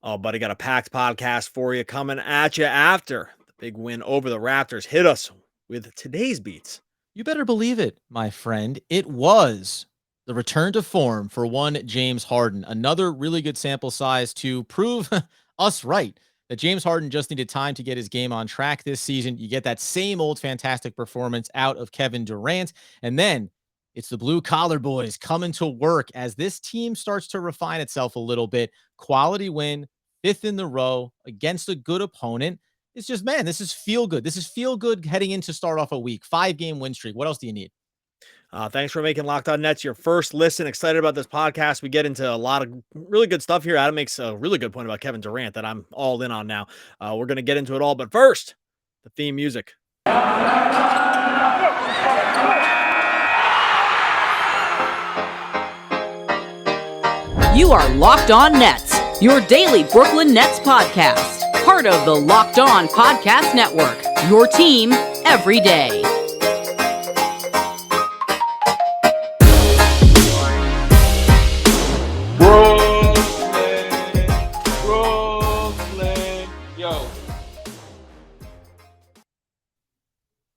Oh, buddy, got a packed podcast for you coming at you after the big win over the Raptors. Hit us with today's beats. You better believe it, my friend. It was the return to form for one James Harden. Another really good sample size to prove us right that James Harden just needed time to get his game on track this season. You get that same old fantastic performance out of Kevin Durant. And then it's the blue collar boys coming to work as this team starts to refine itself a little bit. Quality win, fifth in the row against a good opponent. It's just, man, this is feel good. This is feel good heading into start off a week. 5-game win streak. What else do you need? Thanks for making Locked On Nets your first listen. Excited about this podcast. We get into a lot of really good stuff here. Adam makes a really good point about Kevin Durant that I'm all in on now. We're going to get into it all. But first, the theme music. You are Locked On Nets, your daily Brooklyn Nets podcast. Part of the Locked On Podcast Network, your team every day. Brooklyn, yo.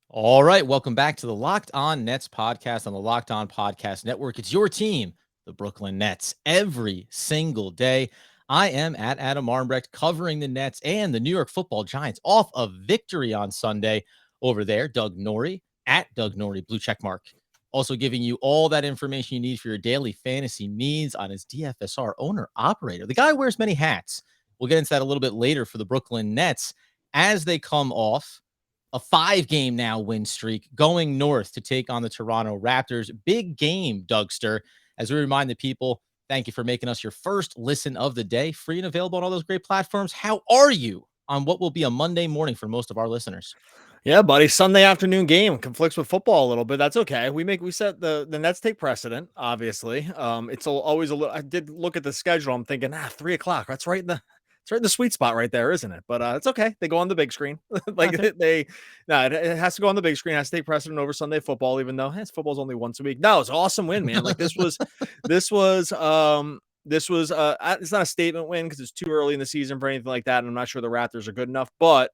All right. Welcome back to the Locked On Nets podcast on the Locked On Podcast Network. It's your team, the Brooklyn Nets, every single day. I am at Adam Armbrecht covering the Nets and the New York Football Giants off a victory on Sunday over there. Doug Norrie at Doug Norrie, blue check mark. Also giving you all that information you need for your daily fantasy needs on his DFSR owner operator. The guy wears many hats. We'll get into that a little bit later for the Brooklyn Nets as they come off a 5-game now win streak going north to take on the Toronto Raptors. Big game, Dougster. As we remind the people, thank you for making us your first listen of the day, free and available on all those great platforms. How are you on what will be a Monday morning for most of our listeners? Yeah, buddy. Sunday afternoon game conflicts with football a little bit. That's okay. We set the Nets take precedent. Obviously, it's always a little. I did look at the schedule. I'm thinking, 3:00. That's right in the. It's right in the sweet spot right there, isn't it? But it's okay. They go on the big screen. It has to go on the big screen. It has to take precedent over Sunday football, even though football's only once a week. No, it's an awesome win, man. Like this was. It's not a statement win because it's too early in the season for anything like that, and I'm not sure the Raptors are good enough. But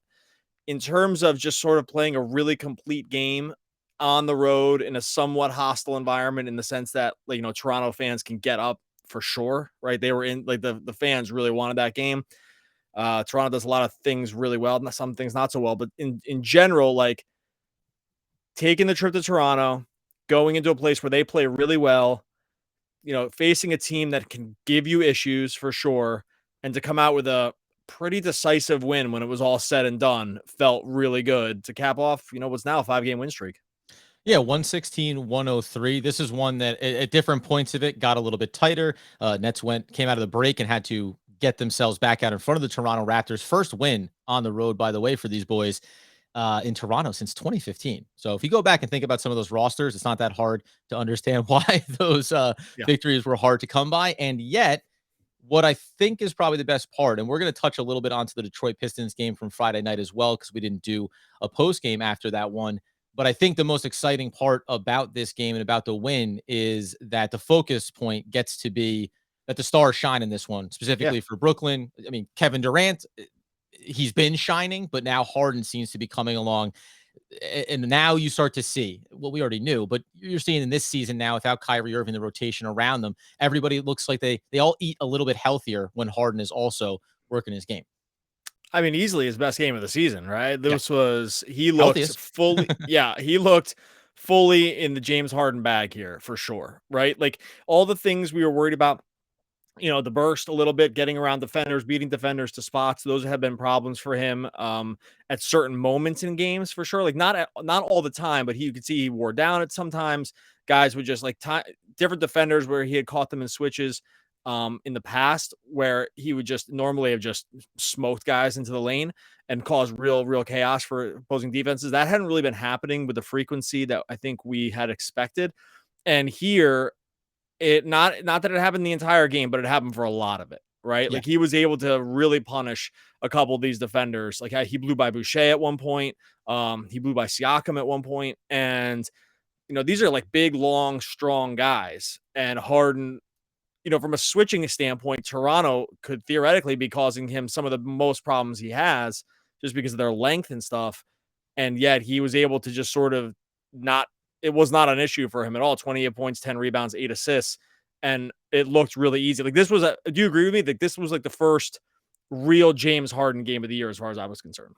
in terms of just sort of playing a really complete game on the road in a somewhat hostile environment, in the sense that, Toronto fans can get up for sure, right? They were in, like, the fans really wanted that game. Toronto does a lot of things really well, some things not so well, but in general, like, taking the trip to Toronto, going into a place where they play really well, facing a team that can give you issues for sure, and to come out with a pretty decisive win when it was all said and done felt really good to cap off, what's now a 5-game win streak. Yeah, 116-103. This is one that at different points of it got a little bit tighter. Nets came out of the break and had to get themselves back out in front of the Toronto Raptors. First win on the road, by the way, for these boys in Toronto since 2015. So if you go back and think about some of those rosters, it's not that hard to understand why those victories were hard to come by. And yet, what I think is probably the best part, and we're going to touch a little bit onto the Detroit Pistons game from Friday night as well, because we didn't do a post game after that one. But I think the most exciting part about this game and about the win is that the focus point gets to be that the stars shine in this one, specifically for Brooklyn. I mean, Kevin Durant, he's been shining, but now Harden seems to be coming along. And now you start to see what we already knew, but you're seeing in this season now without Kyrie Irving, the rotation around them, everybody looks like they all eat a little bit healthier when Harden is also working his game. I mean, easily his best game of the season, right? He looked fully in the James Harden bag here for sure, right? Like, all the things we were worried about, the burst a little bit, getting around defenders, beating defenders to spots. Those have been problems for him at certain moments in games for sure. Like, not all the time, but you could see he wore down at sometimes. Guys would just different defenders where he had caught them in switches in the past, where he would just normally have just smoked guys into the lane and caused real chaos for opposing defenses. That hadn't really been happening with the frequency that I think we had expected. And here, it not that it happened the entire game, but it happened for a lot of it, right? Yeah. Like, he was able to really punish a couple of these defenders. Like, he blew by Boucher at one point. He blew by Siakam at one point. And, these are like big, long, strong guys. And Harden from a switching standpoint, Toronto could theoretically be causing him some of the most problems he has just because of their length and stuff. And yet he was able to just sort of not, it was not an issue for him at all. 28 points, 10 rebounds, 8 assists. And it looked really easy. Like do you agree with me? Like this was like the first real James Harden game of the year, as far as I was concerned.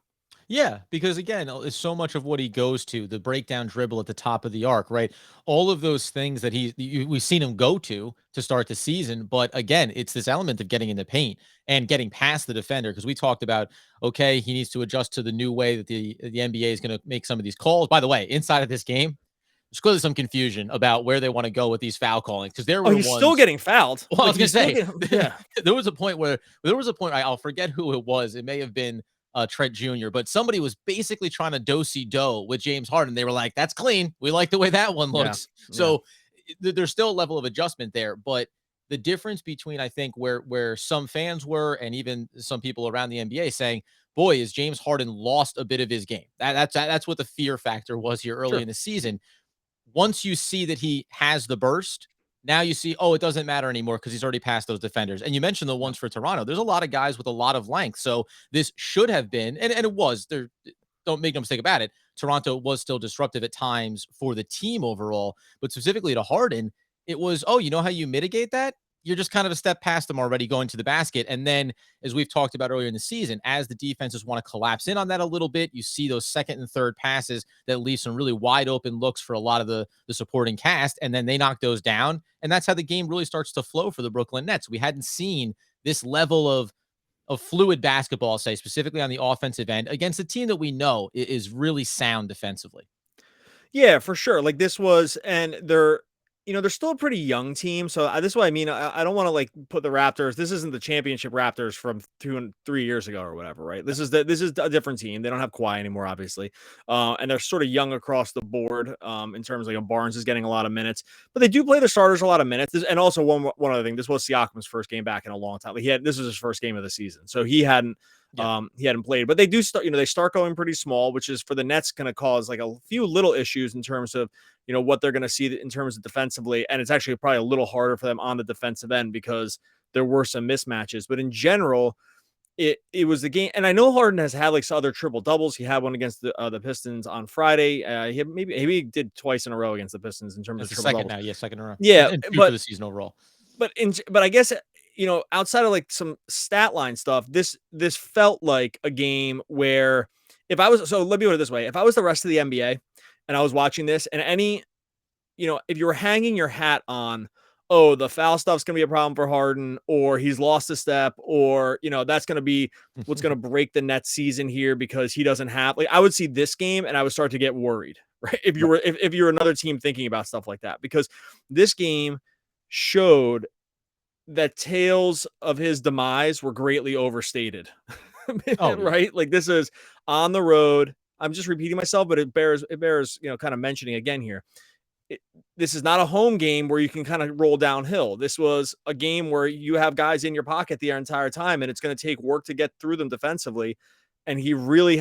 Yeah, because again, it's so much of what he goes to, the breakdown dribble at the top of the arc, right? All of those things that we've seen him go to start the season. But again, it's this element of getting in the paint and getting past the defender. Because we talked about, okay, he needs to adjust to the new way that the NBA is going to make some of these calls. By the way, inside of this game, there's clearly some confusion about where they want to go with these foul callings, because there were He's still getting fouled. Well, I was Like, gonna say, yeah. there was a point I'll forget who it was. It may have been Trent Jr., but somebody was basically trying to do with James Harden. They were like, "That's clean. We like the way that one looks." Yeah. So there's still a level of adjustment there, but the difference between, I think, where some fans were and even some people around the NBA saying, "Boy, is James Harden lost a bit of his game." That's what the fear factor was here early in the season. Once you see that he has the burst, now you see, oh, it doesn't matter anymore because he's already passed those defenders. And you mentioned the ones for Toronto. There's a lot of guys with a lot of length. So this should have been, and it was there. Don't make no mistake about it. Toronto was still disruptive at times for the team overall, but specifically to Harden, it was, oh, you know how you mitigate that? You're just kind of a step past them already going to the basket. And then, as we've talked about earlier in the season, as the defenses want to collapse in on that a little bit, you see those second and third passes that leave some really wide open looks for a lot of the supporting cast. And then they knock those down. And that's how the game really starts to flow for the Brooklyn Nets. We hadn't seen this level of fluid basketball, I'll say, specifically on the offensive end against a team that we know is really sound defensively. Yeah, for sure. Like this was, and they're still a pretty young team. So this is what I mean. I don't want to like put the Raptors. This isn't the championship Raptors from 2 and 3 years ago or whatever, right? This is a different team. They don't have Kawhi anymore, obviously, and they're sort of young across the board. In terms of Barnes is getting a lot of minutes, but they do play the starters a lot of minutes. And also one other thing, this was Siakam's first game back in a long time. This was his first game of the season, so he hadn't. Yeah. He hadn't played, but they do start, they start going pretty small, which is for the Nets going to cause like a few little issues in terms of, what they're going to see in terms of defensively. And it's actually probably a little harder for them on the defensive end because there were some mismatches, but in general, it was the game. And I know Harden has had like some other triple doubles. He had one against the Pistons on Friday. He did twice in a row against the Pistons in terms of triple doubles. Now. Yeah. Second in a row. Yeah. And but for the season overall. But I guess, outside of like some stat line stuff, this felt like a game where so let me put it this way. If I was the rest of the NBA and I was watching this and if you were hanging your hat on, oh, the foul stuff's going to be a problem for Harden, or he's lost a step, or, that's going to be what's going to break the Nets season here because he doesn't have, like, I would see this game and I would start to get worried, right? If you're another team thinking about stuff like that, because this game showed that tales of his demise were greatly overstated. Right? Like this is on the road. I'm just repeating myself, but it bears, kind of mentioning again here. This is not a home game where you can kind of roll downhill. This was a game where you have guys in your pocket the entire time, and it's going to take work to get through them defensively. And he really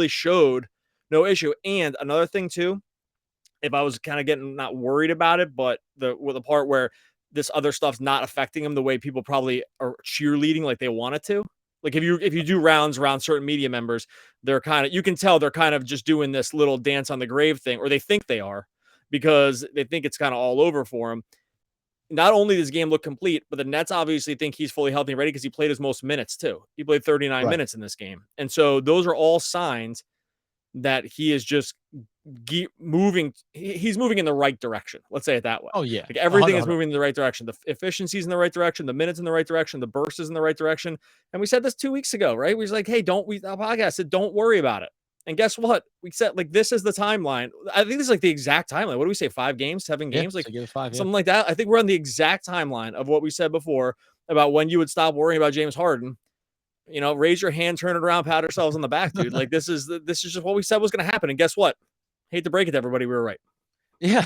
showed no issue. And another thing too, if I was kind of getting not worried about it, but the part where this other stuff's not affecting him the way people probably are cheerleading like they want it to. Like if you do rounds around certain media members, you can tell they're kind of just doing this little dance on the grave thing, or they think they are, because they think it's kind of all over for him. Not only does game look complete, but the Nets obviously think he's fully healthy and ready because he played his most minutes too. He played 39 minutes in this game. And so those are all signs that he is just moving. He's moving in the right direction. Let's say it that way. Oh yeah. Like everything is moving in the right direction. The efficiency's in the right direction. The minutes in the right direction. The burst is in the right direction. And we said this 2 weeks ago, right? We was like, hey, our podcast said, don't worry about it. And guess what? We said, like, this is the timeline. I think this is like the exact timeline. What do we say? 5 games, 7 games? Like something like that. I think we're on the exact timeline of what we said before about when you would stop worrying about James Harden. Raise your hand, turn it around, pat ourselves on the back, dude. Like this is just what we said was going to happen. And guess what? Hate to break it to everybody, we were right. Yeah,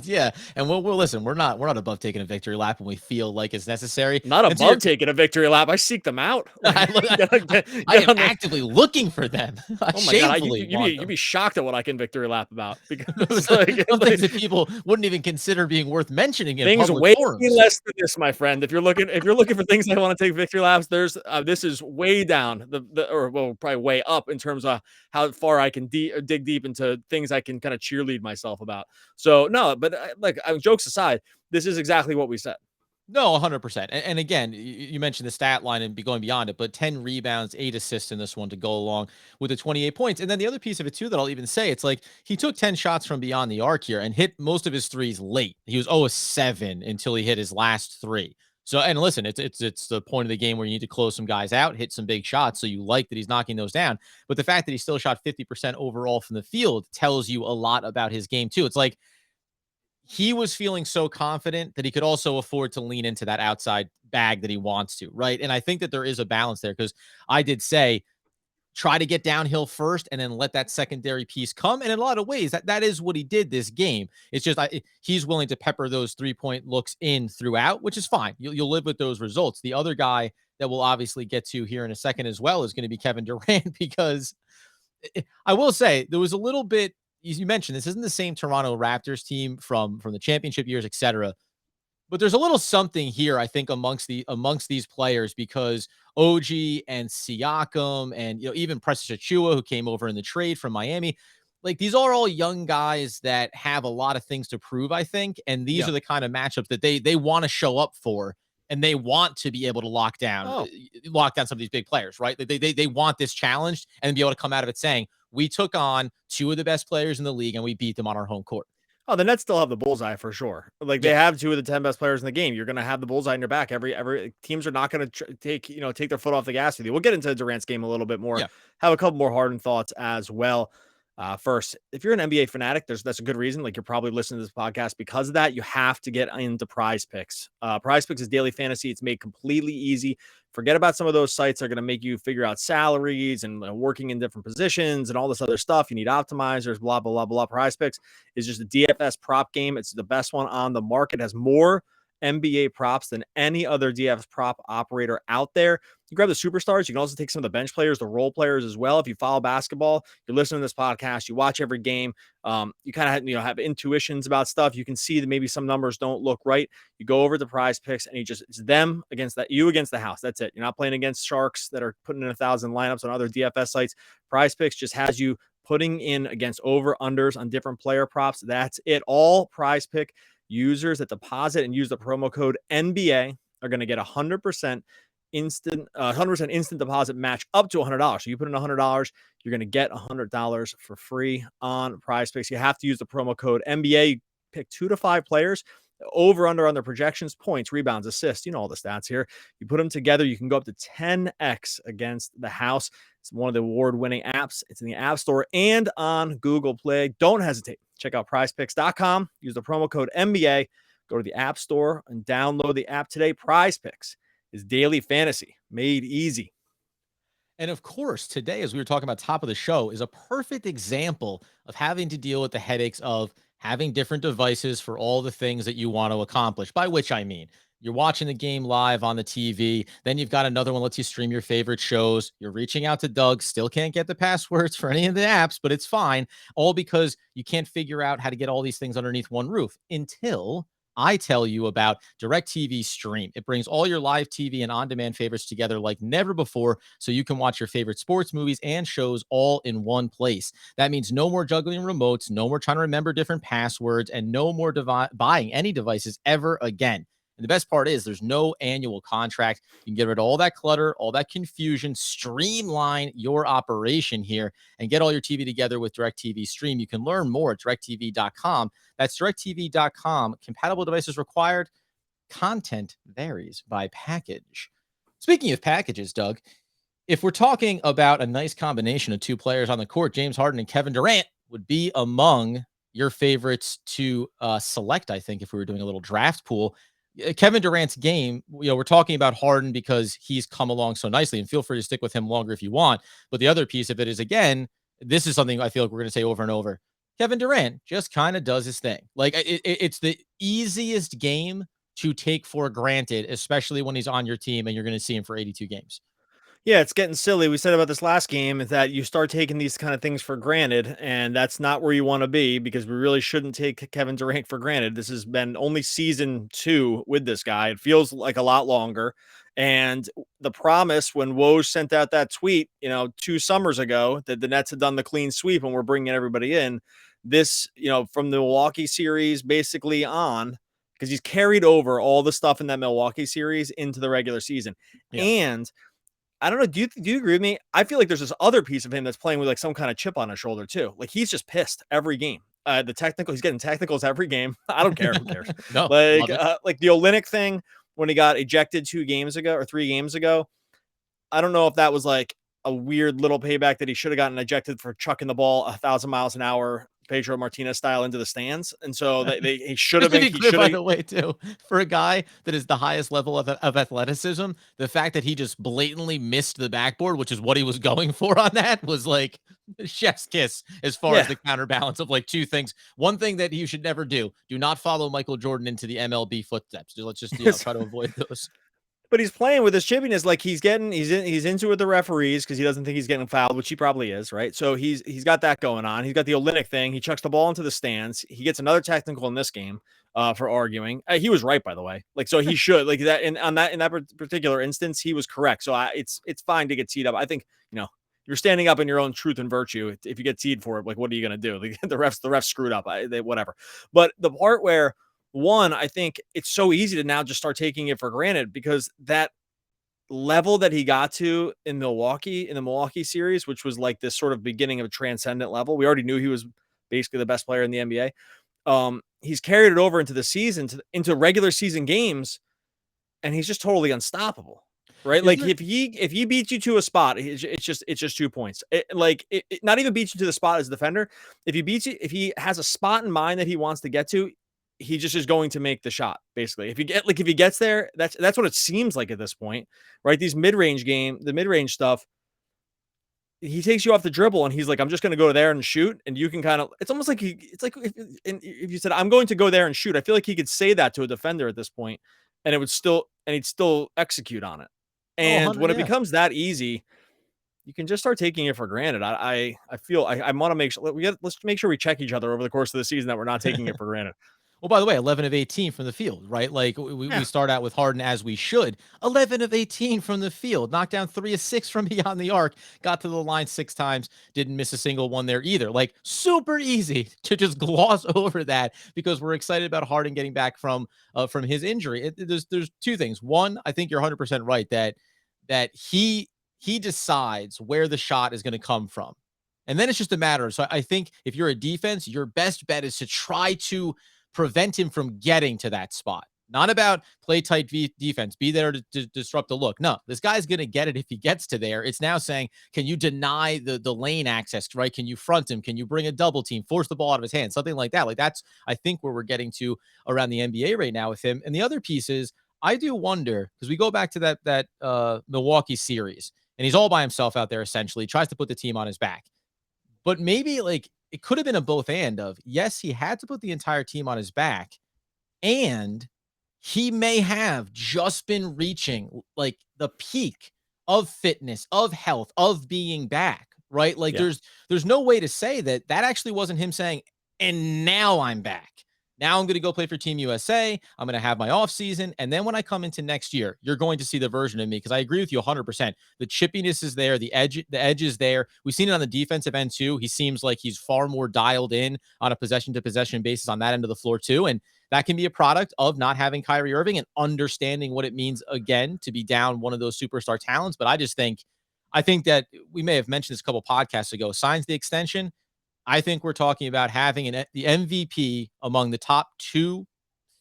yeah, and we'll listen. We're not above taking a victory lap when we feel like it's necessary. Not And to your, above taking a victory lap. I seek them out. Like, I, look, I get am on the. actively looking for them. I Oh my god, shamefully want you'd them. be shocked at what I can victory lap about because like, Some things that people wouldn't even consider being worth mentioning in things public way forums. less than this, my friend. If you're looking for things I want to take victory laps, there's this is way down or well probably way up in terms of how far I can dig deep into things I can kind of cheerlead myself about. So no, but jokes aside, this is exactly what we said. No, 100%. And again, you mentioned the stat line and be going beyond it, but 10 rebounds, 8 assists in this one to go along with the 28 points. And then the other piece of it, too, that I'll even say, it's like he took 10 shots from beyond the arc here and hit most of his threes late. He was 0-7 until he hit his last 3. So, and listen, it's the point of the game where you need to close some guys out, hit some big shots. So you like that he's knocking those down. But the fact that he still shot 50% overall from the field tells you a lot about his game, too. It's like, he was feeling so confident that he could also afford to lean into that outside bag that he wants to, right? And I think that there is a balance there because I did say try to get downhill first and then let that secondary piece come. And in a lot of ways, that is what he did this game. It's just he's willing to pepper those 3-point looks in throughout, which is fine. You'll live with those results. The other guy that we'll obviously get to here in a second as well is going to be Kevin Durant because I will say there was a little bit. You mentioned this isn't the same Toronto Raptors team from the championship years, etc. But there's a little something here, I think, amongst these players because OG and Siakam and even Precious Achua, who came over in the trade from Miami, like these are all young guys that have a lot of things to prove, I think, and these Yeah. are the kind of matchups that they want to show up for. And they want to be able to lock down some of these big players, right? They want this challenge and be able to come out of it saying, we took on 2 of the best players in the league and we beat them on our home court. Oh, the Nets still have the bullseye for sure. Like they Yeah. have 2 of the 10 best players in the game. You're going to have the bullseye in your back. Every teams are not going to take their foot off the gas with you. We'll get into Durant's game a little bit more. Yeah. Have a couple more Harden thoughts as well. First, if you're an NBA fanatic, that's a good reason. Like you're probably listening to this podcast because of that. You have to get into Prize Picks. Prize Picks is daily fantasy. It's made completely easy. Forget about some of those sites that are going to make you figure out salaries and working in different positions and all this other stuff. You need optimizers, blah, blah, blah, blah. Prize Picks is just a DFS prop game. It's the best one on the market. It has more NBA props than any other DFS prop operator out there. You grab the superstars. You can also take some of the bench players, the role players as well. If you follow basketball, you're listening to this podcast, you watch every game. You kind of have intuitions about stuff. You can see that maybe some numbers don't look right. You go over the Prize Picks and it's them against you against the house. That's it. You're not playing against sharks that are putting in 1,000 lineups on other DFS sites. Prize Picks just has you putting in against over unders on different player props. That's it. All Prize Pick users that deposit and use the promo code NBA are going to get 100% instant deposit match up to $100. So you put in $100, you're going to get $100 for free on Prize Picks. You have to use the promo code NBA. You pick 2 to 5 players. Over under on their projections, points, rebounds, assists, all the stats here. You put them together, you can go up to 10x against the house. It's one of the award-winning apps. It's in the App Store and on Google Play. Don't hesitate. Check out prizepicks.com. Use the promo code NBA. Go to the App Store and download the app today. Prize Picks is daily fantasy made easy. And of course, today, as we were talking about top of the show, is a perfect example of having to deal with the headaches of having different devices for all the things that you want to accomplish, by which I mean, you're watching the game live on the TV. Then you've got another one lets you stream your favorite shows. You're reaching out to Doug. Still can't get the passwords for any of the apps, but it's fine. All because you can't figure out how to get all these things underneath one roof until I tell you about DirecTV Stream. It brings all your live TV and on-demand favorites together like never before so you can watch your favorite sports, movies, and shows all in one place. That means no more juggling remotes, no more trying to remember different passwords, and no more buying any devices ever again. And the best part is there's no annual contract. You can get rid of all that clutter, all that confusion, streamline your operation here, and get all your TV together with DirecTV Stream. You can learn more at directtv.com. That's directtv.com. Compatible devices required. Content varies by package. Speaking of packages, Doug, if we're talking about a nice combination of 2 players on the court, James Harden and Kevin Durant would be among your favorites to select, I think, if we were doing a little draft pool. Kevin Durant's game, we're talking about Harden because he's come along so nicely, and feel free to stick with him longer if you want. But the other piece of it is, again, this is something I feel like we're going to say over and over. Kevin Durant just kind of does his thing. Like it's the easiest game to take for granted, especially when he's on your team and you're going to see him for 82 games. Yeah, it's getting silly. We said about this last game is that you start taking these kind of things for granted, and that's not where you want to be because we really shouldn't take Kevin Durant for granted. This has been only season 2 with this guy. It feels like a lot longer. And the promise when Woj sent out that tweet, 2 summers ago that the Nets had done the clean sweep and we're bringing everybody in, this, from the Milwaukee series basically on, because he's carried over all the stuff in that Milwaukee series into the regular season. Yeah. And I don't know. Do you agree with me? I feel like there's this other piece of him that's playing with like some kind of chip on his shoulder too. Like he's just pissed every game. He's getting technicals every game. I don't care. Who cares? No, Like, love it. like the Olynyk thing when he got ejected 2 games ago or 3 games ago. I don't know if that was like a weird little payback that he should have gotten ejected for chucking the ball 1,000 miles an hour, Pedro Martinez style into the stands. And so he should have been, Pretty clear, by the way, too, for a guy that is the highest level of athleticism, the fact that he just blatantly missed the backboard, which is what he was going for on that, was like chef's kiss as far as yeah. the counterbalance of like 2 things. One thing that you should never do not follow Michael Jordan into the MLB footsteps. Let's just try to avoid those. But he's playing with his chippiness, like he's into it with the referees because he doesn't think he's getting fouled, which he probably is, right? So he's got that going on. He's got the Olynyk thing. He chucks the ball into the stands. He gets another technical in this game for arguing. He was right, by the way. Like so, he should like that in that particular instance, he was correct. So it's fine to get teed up. I think you're standing up in your own truth and virtue. If you get teed for it, like what are you gonna do? Like, the refs screwed up. Whatever. But the part where one, I think it's so easy to now just start taking it for granted because that level that he got to in Milwaukee, in the Milwaukee series, which was like this sort of beginning of a transcendent level. We already knew he was basically the best player in the NBA. He's carried it over into the season, into regular season games, and he's just totally unstoppable. Right? Like if he beats you to a spot, it's just 2 points. Not even beats you to the spot as a defender. If he has a spot in mind that he wants to get to, he just is going to make the shot. Basically, if he gets there, that's what it seems like at this point, right? The mid-range stuff, he takes you off the dribble and he's like, I'm just going to go there and shoot. And you can it's almost like it's like if you said, I'm going to go there and shoot, I feel like he could say that to a defender at this point and he'd still execute on it. And when it becomes that easy, you can just start taking it for granted. I feel I want to make sure let's make sure we check each other over the course of the season that we're not taking it for granted. Well, by the way, 11 of 18 from the field, right? Like we start out with Harden as we should. 11 of 18 from the field, knocked down 3 of 6 from beyond the arc, got to the line 6 times, didn't miss a single one there either. Like super easy to just gloss over that because we're excited about Harden getting back from his injury. There's 2 things. One, I think you're 100% right that he decides where the shot is going to come from. And then it's just a matter. So I think if you're a defense, your best bet is to try to prevent him from getting to that spot. Not about play tight defense, be there to disrupt the look. No, this guy's going to get it if he gets to there. It's now saying, can you deny the lane access, right? Can you front him? Can you bring a double team, force the ball out of his hand, something like that? Like that's, I think, where we're getting to around the NBA right now with him. And the other piece is, I do wonder, because we go back to that Milwaukee series, and he's all by himself out there, essentially, tries to put the team on his back. But maybe like it could have been a both and of, yes, he had to put the entire team on his back, and he may have just been reaching like the peak of fitness, of health, of being back, right? Like there's no way to say that actually wasn't him saying, and now I'm back. Now I'm going to go play for Team USA. I'm going to have my off season. And then when I come into next year, you're going to see the version of me. Cause I agree with you 100%. The chippiness is there. The edge is there. We've seen it on the defensive end too. He seems like he's far more dialed in on a possession to possession basis on that end of the floor too. And that can be a product of not having Kyrie Irving and understanding what it means again to be down one of those superstar talents. But I think that we may have mentioned this a couple podcasts ago, signs the extension. I think we're talking about having the MVP among the top 2,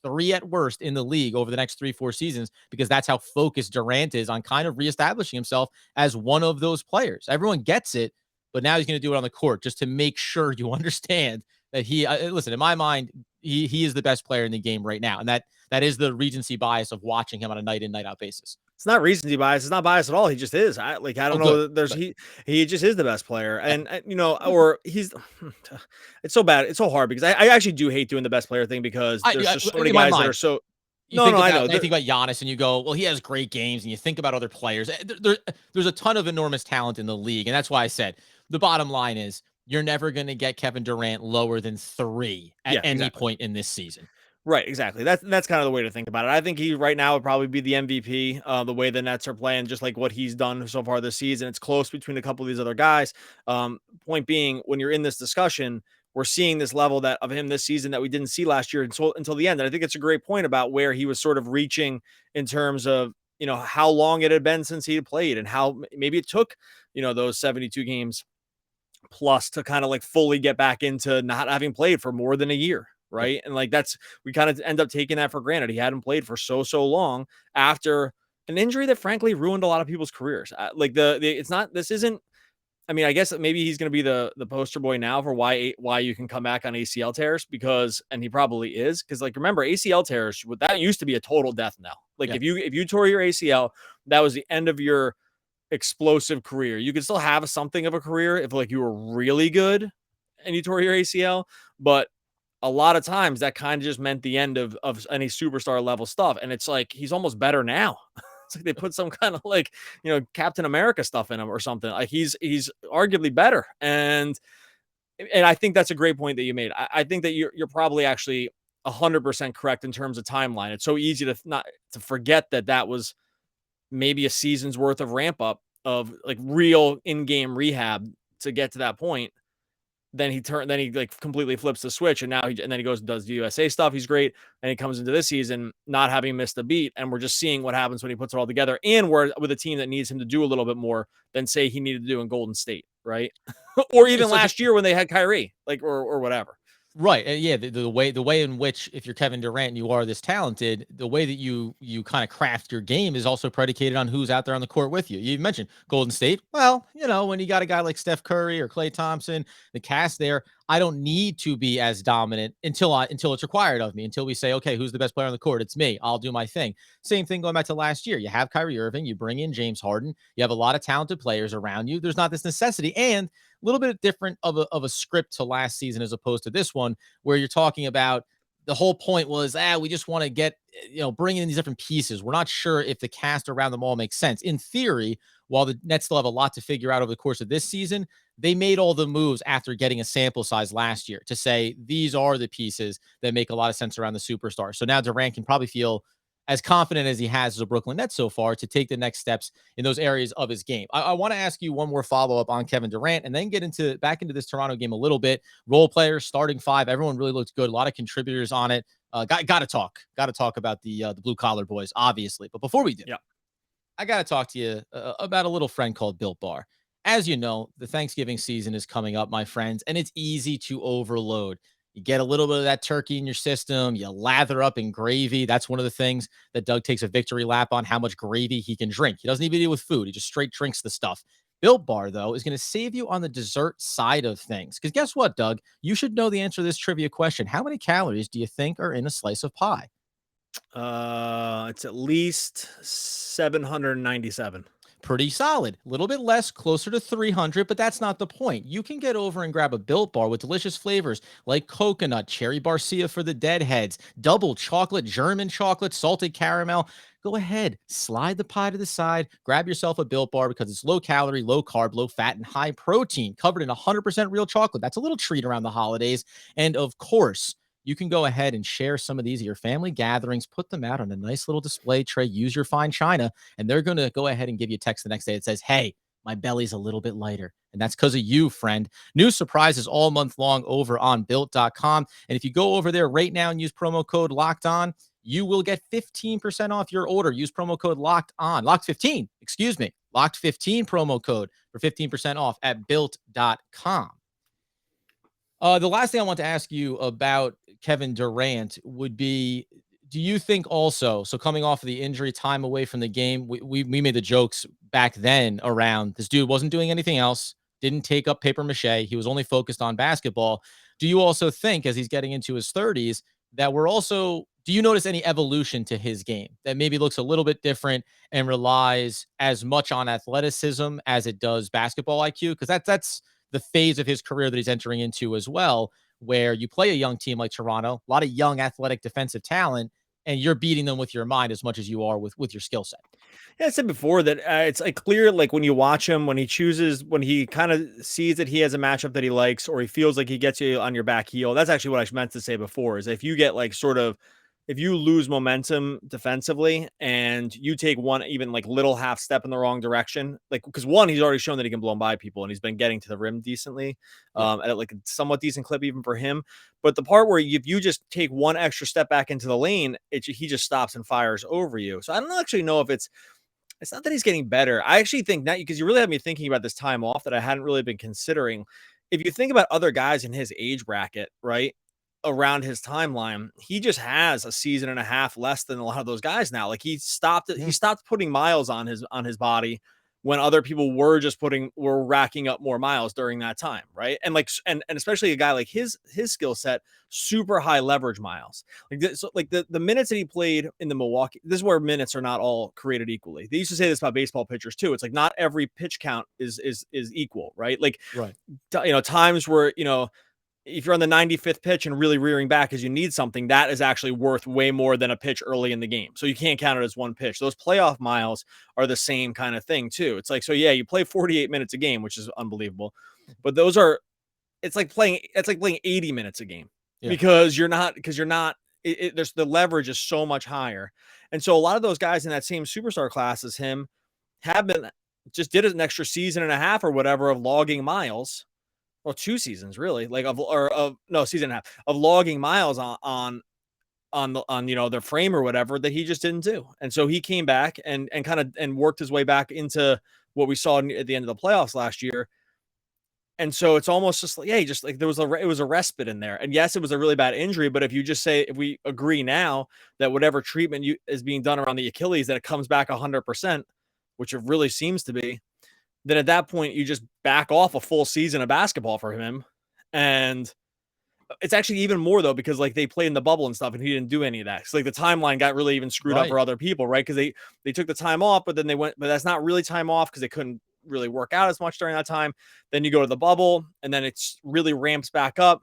3 at worst in the league over the next 3-4 seasons, because that's how focused Durant is on kind of reestablishing himself as one of those players. Everyone gets it, but now he's going to do it on the court just to make sure you understand that listen, in my mind, he is the best player in the game right now. And that is the recency bias of watching him on a night in, night out basis. It's not recency bias. It's not bias at all. He just is. I Oh, don't good. know. There's he just is the best player, Yeah. and or he's. It's so bad. It's so hard because I actually do hate doing the best player thing because there's just so many In my guys that mind, are so. you No, think no, I about know. anything about Giannis and you go, well, he has great games, and you think about other players. There's a ton of enormous talent in the league, and that's why I said the bottom line is you're never going to get Kevin Durant lower than 3 at Yeah, any exactly. point in this season. Right, exactly. That's kind of the way to think about it. I think he right now would probably be the MVP. The way the Nets are playing, just like what he's done so far this season, it's close between a couple of these other guys. Point being, when you're in this discussion, we're seeing this level that of him this season that we didn't see last year until the end. And I think it's a great point about where he was sort of reaching in terms of how long it had been since he had played and how maybe it took those 72 games plus to kind of like fully get back into not having played for more than a year. Yep. Right. And like we kind of end up taking that for granted. He hadn't played for so long after an injury that frankly ruined a lot of people's careers. Like it's not, this isn't, I mean, I guess maybe he's going to be the poster boy now for why you can come back on ACL tears and he probably is. Cause like, remember ACL tears, that used to be a total death knell. Like Yeah. if you tore your ACL, that was the end of your explosive career. You could still have something of a career if like you were really good and you tore your ACL, but a lot of times that kind of just meant the end of any superstar level stuff. And it's like he's almost better now. It's like they put some kind of like, Captain America stuff in him or something. Like he's arguably better. And I think that's a great point that you made. I think that you're probably actually 100% correct in terms of timeline. It's so easy to not to forget that was maybe a season's worth of ramp up of like real in-game rehab to get to that point. Then he like completely flips the switch and then he goes and does the USA stuff. He's great. And he comes into this season not having missed a beat. And we're just seeing what happens when he puts it all together. And we're with a team that needs him to do a little bit more than say he needed to do in Golden State, right? Or even last year when they had Kyrie, like or whatever. Right. Yeah. The way in which, if you're Kevin Durant and you are this talented, the way that you kind of craft your game is also predicated on who's out there on the court with you. You mentioned Golden State. Well, when you got a guy like Steph Curry or Klay Thompson, the cast there, I don't need to be as dominant until it's required of me. Until we say, okay, who's the best player on the court? It's me. I'll do my thing. Same thing going back to last year. You have Kyrie Irving. You bring in James Harden. You have a lot of talented players around you. There's not this necessity and a little bit different of a script to last season as opposed to this one, where you're talking about the whole point was, we just want to get, bring in these different pieces. We're not sure if the cast around them all makes sense. In theory, while the Nets still have a lot to figure out over the course of this season, they made all the moves after getting a sample size last year to say these are the pieces that make a lot of sense around the superstar. So now Durant can probably feel as confident as he has as a Brooklyn Nets so far to take the next steps in those areas of his game. I want to ask you one more follow-up on Kevin Durant and then get back into this Toronto game a little bit. Role players, starting five, everyone really looked good. A lot of contributors on it. Got to talk about the blue collar boys, obviously. But before we do, I got to talk to you about a little friend called Built Bar. As you know, the Thanksgiving season is coming up, my friends, and it's easy to overload. You get a little bit of that turkey in your system. You lather up in gravy. That's one of the things that Doug takes a victory lap on, how much gravy he can drink. He doesn't even eat it with food. He just straight drinks the stuff. Built Bar, though, is going to save you on the dessert side of things. Because guess what, Doug? You should know the answer to this trivia question. How many calories do you think are in a slice of pie? It's at least 797. Pretty solid. A little bit less, closer to 300, but that's not the point. You can get over and grab a Built Bar with delicious flavors like coconut, cherry barcia for the deadheads, double chocolate, German chocolate, salted caramel. Go ahead, slide the pie to the side, grab yourself a Built Bar because it's low calorie, low carb, low fat, and high protein, covered in 100% real chocolate. That's a little treat around the holidays. And of course, you can go ahead and share some of these at your family gatherings, put them out on a nice little display tray, use your fine china, and they're going to go ahead and give you a text the next day that says, hey, my belly's a little bit lighter. And that's because of you, friend. New surprises all month long over on built.com. And if you go over there right now and use promo code locked on, you will get 15% off your order. Use promo code locked 15 promo code for 15% off at built.com. The last thing I want to ask you about Kevin Durant would be, do you think also, so coming off of the injury, time away from the game, we made the jokes back then around this dude wasn't doing anything else, didn't take up paper mache. He was only focused on basketball. Do you also think, as he's getting into his 30s, that we're also do you notice any evolution to his game that maybe looks a little bit different and relies as much on athleticism as it does basketball IQ? Because that's the phase of his career that he's entering into as well, where you play a young team like Toronto, a lot of young athletic defensive talent, and you're beating them with your mind as much as you are with your skill set. Yeah, I said before that it's like clear, like when you watch him, when he kind of sees that he has a matchup that he likes, or he feels like he gets you on your back heel. That's actually what I meant to say before is if you get like sort of, if you lose momentum defensively and you take one even like little half step in the wrong direction, like because one, he's already shown that he can blow by people and he's been getting to the rim decently, Yeah. at like a somewhat decent clip even for him. But the part where if you just take one extra step back into the lane, he just stops and fires over you. So I don't actually know if it's not that he's getting better. I actually think that because you really have me thinking about this time off that I hadn't really been considering. If you think about other guys in his age bracket, right, around his timeline, he just has a season and a half less than a lot of those guys now. Like he stopped putting miles on his body when other people were racking up more miles during that time, right? And like and especially a guy like his skill set, super high leverage miles. Like the minutes that he played in the Milwaukee, this is where minutes are not all created equally. They used to say this about baseball pitchers too. It's like not every pitch count is equal, right? Like Right. times where if you're on the 95th pitch and really rearing back as you need something, that is actually worth way more than a pitch early in the game. So you can't count it as one pitch. Those playoff miles are the same kind of thing too. It's like, so yeah, you play 48 minutes a game, which is unbelievable, but it's like playing 80 minutes a game Yeah. because you're not, there's the leverage is so much higher. And so a lot of those guys in that same superstar class as him have been, just did an extra season and a half or whatever of logging miles, well, 2 seasons really, like season and a half of logging miles on their frame or whatever that he just didn't do. And so he came back and kind of and worked his way back into what we saw at the end of the playoffs last year. And so it's almost just like, yeah, just like it was a respite in there. And yes, it was a really bad injury, but if we agree now that whatever treatment is being done around the Achilles, that it comes back 100%, which it really seems to be, then at that point you just back off a full season of basketball for him. And it's actually even more though, because like they played in the bubble and stuff and he didn't do any of that. So like the timeline got really even screwed up Right. for other people, right? Because they took the time off, but then but that's not really time off because they couldn't really work out as much during that time. Then you go to the bubble and then it's really ramps back up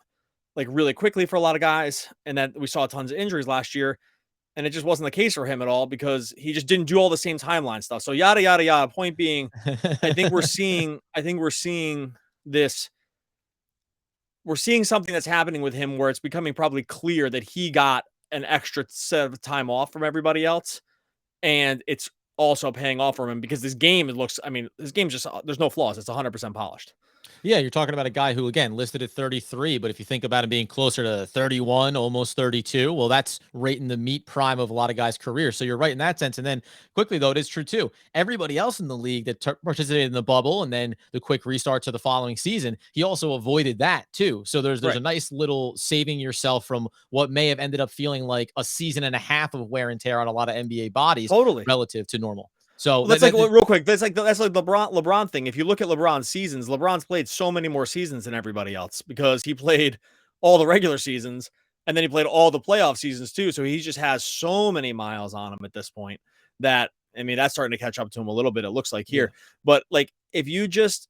like really quickly for a lot of guys. And then we saw tons of injuries last year. And it just wasn't the case for him at all because he just didn't do all the same timeline stuff. So yada yada yada. Point being, I think we're seeing this. We're seeing something that's happening with him where it's becoming probably clear that he got an extra set of time off from everybody else. And it's also paying off for him because this game, this game's just, there's no flaws. It's 100% polished. Yeah, you're talking about a guy who, again, listed at 33, but if you think about him being closer to 31, almost 32, well, that's right in the meat prime of a lot of guys' careers. So you're right in that sense. And then quickly, though, it is true, too. Everybody else in the league that participated in the bubble and then the quick restart to the following season, he also avoided that, too. So there's Right. a nice little saving yourself from what may have ended up feeling like a season and a half of wear and tear on a lot of NBA bodies Totally. relative to normal. So Well, that's like real quick. That's like LeBron thing. If you look at LeBron's seasons, LeBron's played so many more seasons than everybody else because he played all the regular seasons and then he played all the playoff seasons too. So he just has so many miles on him at this point that that's starting to catch up to him a little bit. It looks like here, but like if you just,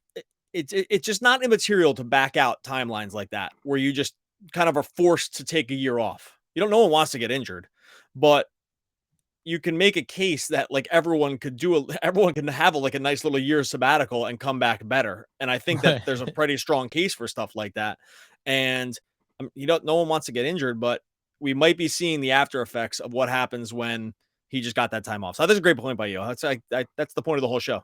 it's just not immaterial to back out timelines like that where you just kind of are forced to take a year off. No one wants to get injured, but you can make a case that like everyone can have like a nice little year sabbatical and come back better. And I think that there's a pretty strong case for stuff like that. And no one wants to get injured, but we might be seeing the after effects of what happens when he just got that time off. So that's a great point by you. That's the point of the whole show.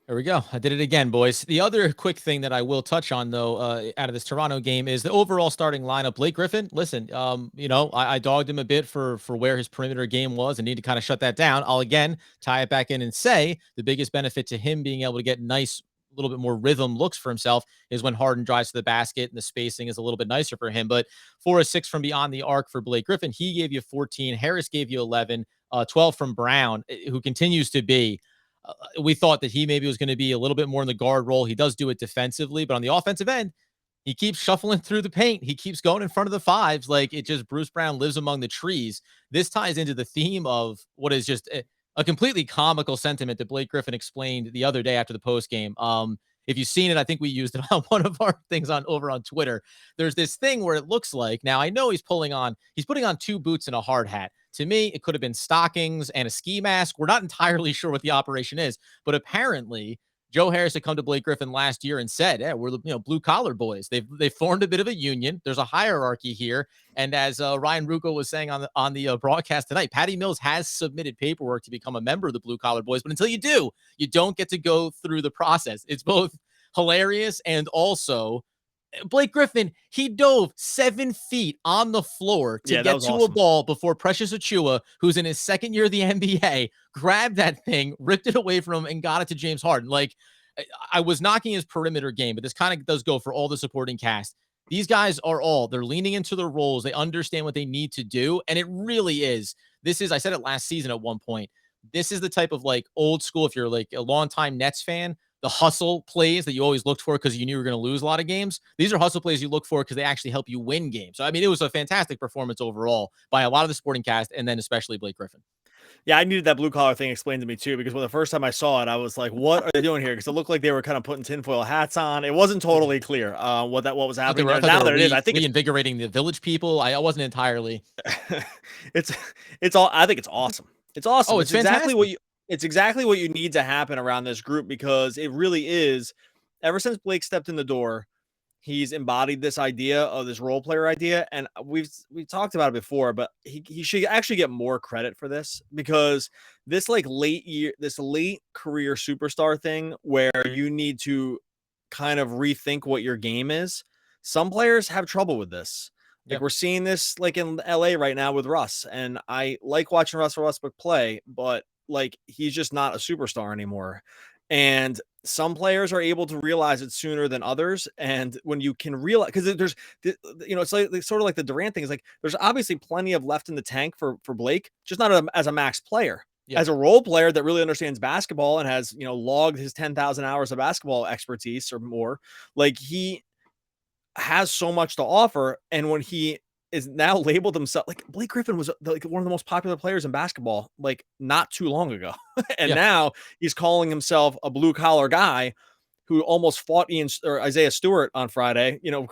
There we go. I did it again, boys. The other quick thing that I will touch on, though, out of this Toronto game is the overall starting lineup. Blake Griffin, listen, I dogged him a bit for where his perimeter game was and need to kind of shut that down. I'll again tie it back in and say the biggest benefit to him being able to get nice, little bit more rhythm looks for himself is when Harden drives to the basket and the spacing is a little bit nicer for him. But 4 of 6 from beyond the arc for Blake Griffin. He gave you 14. Harris gave you 11. 12 from Brown, who continues to be. We thought that he maybe was going to be a little bit more in the guard role. He does do it defensively, but on the offensive end, he keeps shuffling through the paint. He keeps going in front of the fives. Like, it just, Bruce Brown lives among the trees. This ties into the theme of what is just a completely comical sentiment that Blake Griffin explained the other day after the post game. If you've seen it, I think we used it on one of our things over on Twitter. There's this thing where it looks like, now I know he's putting on 2 boots and a hard hat. To me, it could have been stockings and a ski mask. We're not entirely sure what the operation is, but apparently Joe Harris had come to Blake Griffin last year and said, "Yeah, we're the blue collar boys. They've formed a bit of a union. There's a hierarchy here." And as Ryan Rucco was saying on the broadcast tonight, Patty Mills has submitted paperwork to become a member of the blue collar boys. But until you do, you don't get to go through the process. It's both hilarious and also Blake Griffin, he dove 7 feet on the floor to get to a ball before Precious Achiuwa, who's in his second year of the NBA, grabbed that thing, ripped it away from him, and got it to James Harden. Like, I was knocking his perimeter game, but this kind of does go for all the supporting cast. These guys they're leaning into their roles. They understand what they need to do. And it really is. I said it last season at one point. This is the type of like old school, if you're like a longtime Nets fan, the hustle plays that you always looked for because you knew you were going to lose a lot of games. These are hustle plays you look for because they actually help you win games. So, I mean, it was a fantastic performance overall by a lot of the supporting cast, and then especially Blake Griffin. Yeah, I needed that blue collar thing explained to me too, because when the first time I saw it, I was like, "What are they doing here?" Because it looked like they were kind of putting tinfoil hats on. It wasn't totally clear what was happening. Now that it is, I think reinvigorating the village people. I wasn't entirely. it's all. I think it's awesome. It's awesome. Oh, it's exactly what you. It's exactly what you need to happen around this group, because it really is. Ever since Blake stepped in the door, he's embodied this idea of this role player idea. And we've talked about it before, but he should actually get more credit for this, because this late career superstar thing where you need to kind of rethink what your game is. Some players have trouble with this. Like, we're seeing this like in LA right now with Russ, and I like watching Russell Westbrook play, but like, he's just not a superstar anymore. And some players are able to realize it sooner than others. And when you can realize, because there's, it's like sort of like the Durant thing is like, there's obviously plenty of left in the tank for Blake, just not as a max player. Yeah. As a role player that really understands basketball and has, logged his 10,000 hours of basketball expertise or more, like, he has so much to offer. And when he is now labeled himself, like, Blake Griffin was like one of the most popular players in basketball, like, not too long ago. And now he's calling himself a blue collar guy who almost fought Isaiah Stewart on Friday, and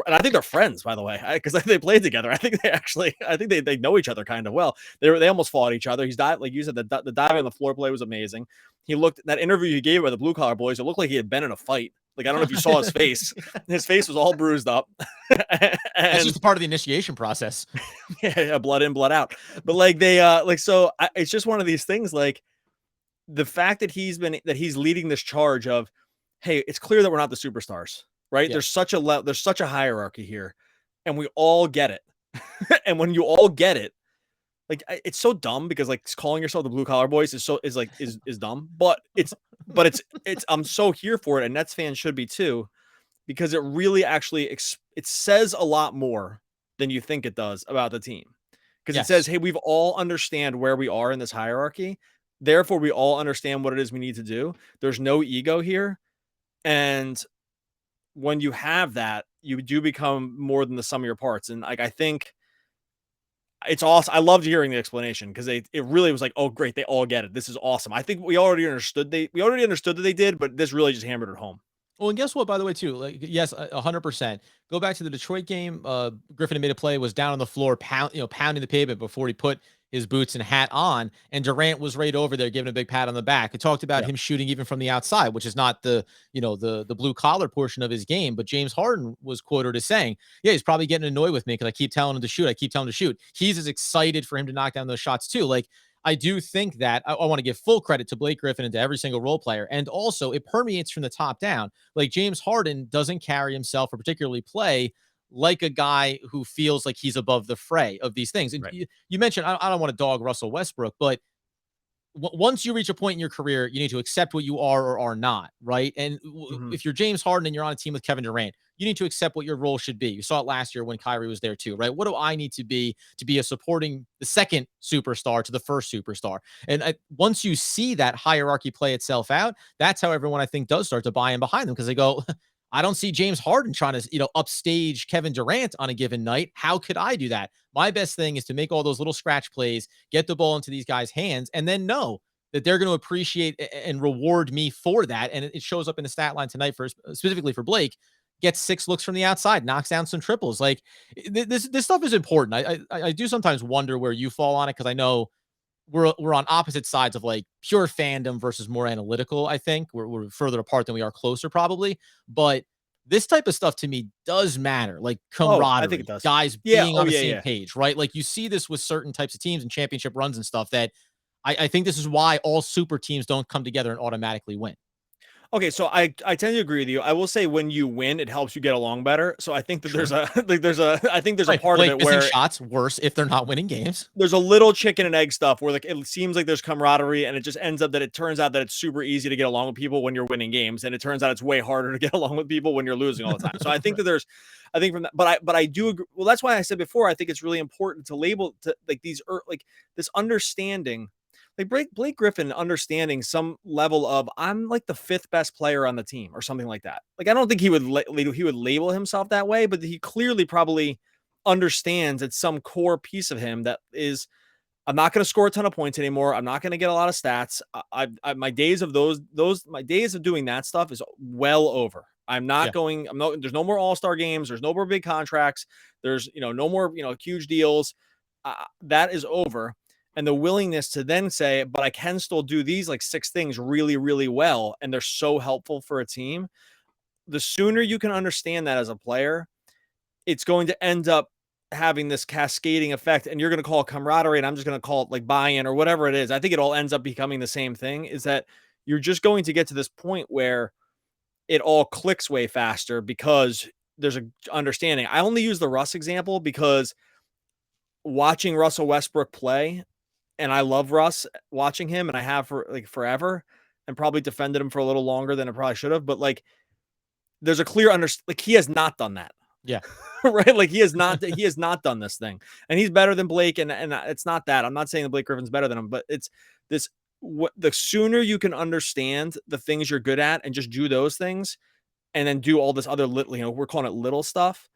I think they're friends, by the way, because they played together. I think they know each other kind of well. They almost fought each other. He's died, like you said, the dive on the floor play was amazing. He looked, that interview he gave by the blue collar boys, it looked like he had been in a fight. Like, I don't know if you saw his face. His face was all bruised up. That's just part of the initiation process. Yeah, blood in, blood out. But like it's just one of these things. Like, the fact that he's leading this charge of, hey, it's clear that we're not the superstars, right? Yeah. There's such a hierarchy here, and we all get it. And when you all get it, like, it's so dumb, because like calling yourself the blue collar boys is dumb, but it's I'm so here for it, and Nets fans should be too, because it really actually it says a lot more than you think it does about the team, because it says, hey, we've all understand where we are in this hierarchy, therefore we all understand what it is we need to do. There's no ego here, and when you have that, you do become more than the sum of your parts. And like, I think it's awesome. I loved hearing the explanation, because it really was like, oh, great, they all get it. This is awesome. I think we already understood that they did, but this really just hammered it home. Well, and guess what, by the way, too, like, yes, 100%. Go back to the Detroit game. Griffin made a play, was down on the floor, pounding the pavement before he put his boots and hat on, and Durant was right over there giving a big pat on the back. He talked about him shooting even from the outside, which is not the blue collar portion of his game. But James Harden was quoted as saying, yeah, he's probably getting annoyed with me because I keep telling him to shoot. He's as excited for him to knock down those shots too. Like, I do think that I want to give full credit to Blake Griffin and to every single role player. And also, it permeates from the top down. Like, James Harden doesn't carry himself or particularly play like a guy who feels like he's above the fray of these things. And you mentioned, I don't want to dog Russell Westbrook, but once you reach a point in your career, you need to accept what you are or are not, right? And if you're James Harden and you're on a team with Kevin Durant, you need to accept what your role should be. You saw it last year when Kyrie was there too, right? What do I need to be a supporting the second superstar to the first superstar? And once you see that hierarchy play itself out, that's how everyone, I think, does start to buy in behind them, because they go, I don't see James Harden trying to, upstage Kevin Durant on a given night. How could I do that? My best thing is to make all those little scratch plays, get the ball into these guys' hands, and then know that they're going to appreciate and reward me for that. And it shows up in the stat line tonight for specifically for Blake. Gets 6 looks from the outside, knocks down some triples. Like this stuff is important. I do sometimes wonder where you fall on it, because I know we're on opposite sides of like pure fandom versus more analytical. I think we're further apart than we are closer, probably. But this type of stuff to me does matter, like Oh, I think it camaraderie, does. guys Yeah. being Oh, on the yeah, same yeah. page, right? Like you see this with certain types of teams and championship runs and stuff that I think this is why all super teams don't come together and automatically win. Okay, so I tend to agree with you. I will say when you win, it helps you get along better. So I think that there's Sure. a I think there's a Right. part of Blake it missing where shots worse if they're not winning games. there's a little chicken and egg stuff where like it seems like there's camaraderie, and it just ends up that it turns out that it's super easy to get along with people when you're winning games, and it turns out it's way harder to get along with people when you're losing all the time. So I think that there's, I think from that, but I do agree. Well, that's why I said before, I think it's really important to label to like these like this understanding. Like Blake Griffin understanding some level of I'm like the 5th best player on the team or something like that. Like I don't think he would label himself that way, but he clearly probably understands at some core piece of him that is I'm not going to score a ton of points anymore. I'm not going to get a lot of stats. My days of my days of doing that stuff is well over. I'm not Yeah. going. There's no more All-Star games. There's no more big contracts. There's no more huge deals. That is over. And the willingness to then say, but I can still do these like 6 things really, really well, and they're so helpful for a team. The sooner you can understand that as a player, it's going to end up having this cascading effect, and you're going to call it camaraderie, and I'm just going to call it like buy-in or whatever it is. I think it all ends up becoming the same thing, is that you're just going to get to this point where it all clicks way faster because there's a understanding. I only use the Russ example because watching Russell Westbrook play, and I love Russ watching him, and I have for like forever, and probably defended him for a little longer than I probably should have, but like there's a clear like he has not done that. Yeah. Right? Like he has not done this thing. And he's better than Blake, and it's not that. I'm not saying that Blake Griffin's better than him, but it's this the sooner you can understand the things you're good at and just do those things and then do all this other little, we're calling it little stuff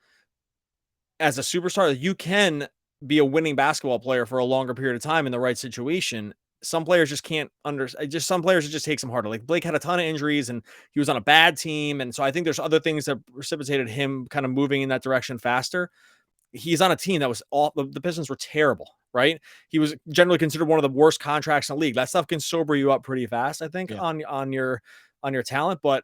as a superstar, you can be a winning basketball player for a longer period of time in the right situation. Some players just can't some players it just takes them harder. Like Blake had a ton of injuries and he was on a bad team. And so I think there's other things that precipitated him kind of moving in that direction faster. He's on a team that was all the Pistons were terrible, right? He was generally considered one of the worst contracts in the league. That stuff can sober you up pretty fast, I think, Yeah. on your talent. But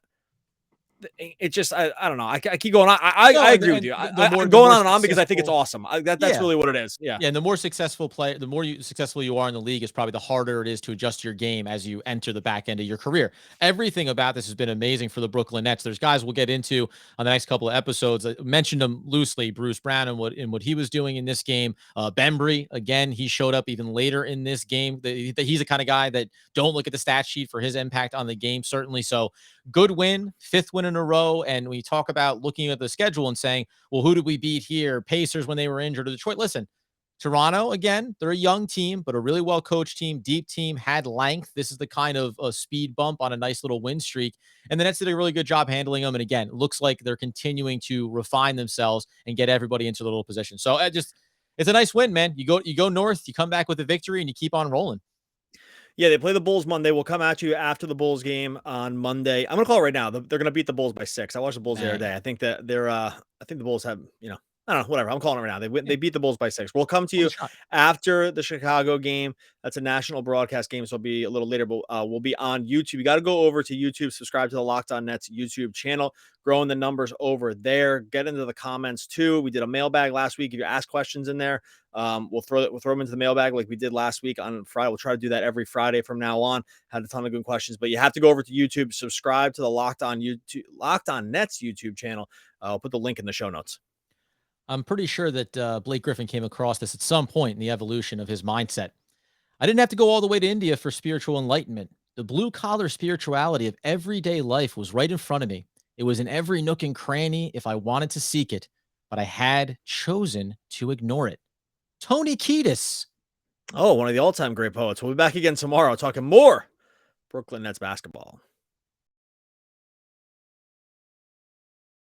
it just I don't know. I keep going on. I agree with you. I'm going on and on because I think it's awesome. That's really what it is. Yeah. Yeah, and the more successful player, the more successful you are in the league is probably the harder it is to adjust your game as you enter the back end of your career. Everything about this has been amazing for the Brooklyn Nets. There's guys we'll get into on the next couple of episodes. I mentioned them loosely, Bruce Brown and what he was doing in this game. Bembry, again, he showed up even later in this game. He's the kind of guy that don't look at the stat sheet for his impact on the game, certainly. So good win, 5th win in a row. And when you talk about looking at the schedule and saying, well, who did we beat here? Pacers when they were injured, or Detroit. Listen, Toronto, again, they're a young team, but a really well-coached team, deep team, had length. This is the kind of a speed bump on a nice little win streak. And the Nets did a really good job handling them. And again, it looks like they're continuing to refine themselves and get everybody into the little position. So it's a nice win, man. You go north, you come back with a victory, and you keep on rolling. Yeah, they play the Bulls Monday. We'll come at you after the Bulls game on Monday. I'm gonna call it right now. They're gonna beat the Bulls by 6. I watched the Bulls the other day. I think that I think the Bulls have, I don't know, whatever. I'm calling it right now. They beat the Bulls by 6. We'll come to you after the Chicago game. That's a national broadcast game, so it'll be a little later, but we'll be on YouTube. You got to go over to YouTube, subscribe to the Locked On Nets YouTube channel, growing the numbers over there. Get into the comments too. We did a mailbag last week. If you ask questions in there, we'll throw them into the mailbag like we did last week on Friday. We'll try to do that every Friday from now on. Had a ton of good questions, but you have to go over to YouTube, subscribe to the Locked On Nets YouTube channel. I'll put the link in the show notes. I'm pretty sure that Blake Griffin came across this at some point in the evolution of his mindset. I didn't have to go all the way to India for spiritual enlightenment. The blue-collar spirituality of everyday life was right in front of me. It was in every nook and cranny if I wanted to seek it, but I had chosen to ignore it. Tony Kiedis. Oh, one of the all-time great poets. We'll be back again tomorrow talking more Brooklyn Nets basketball.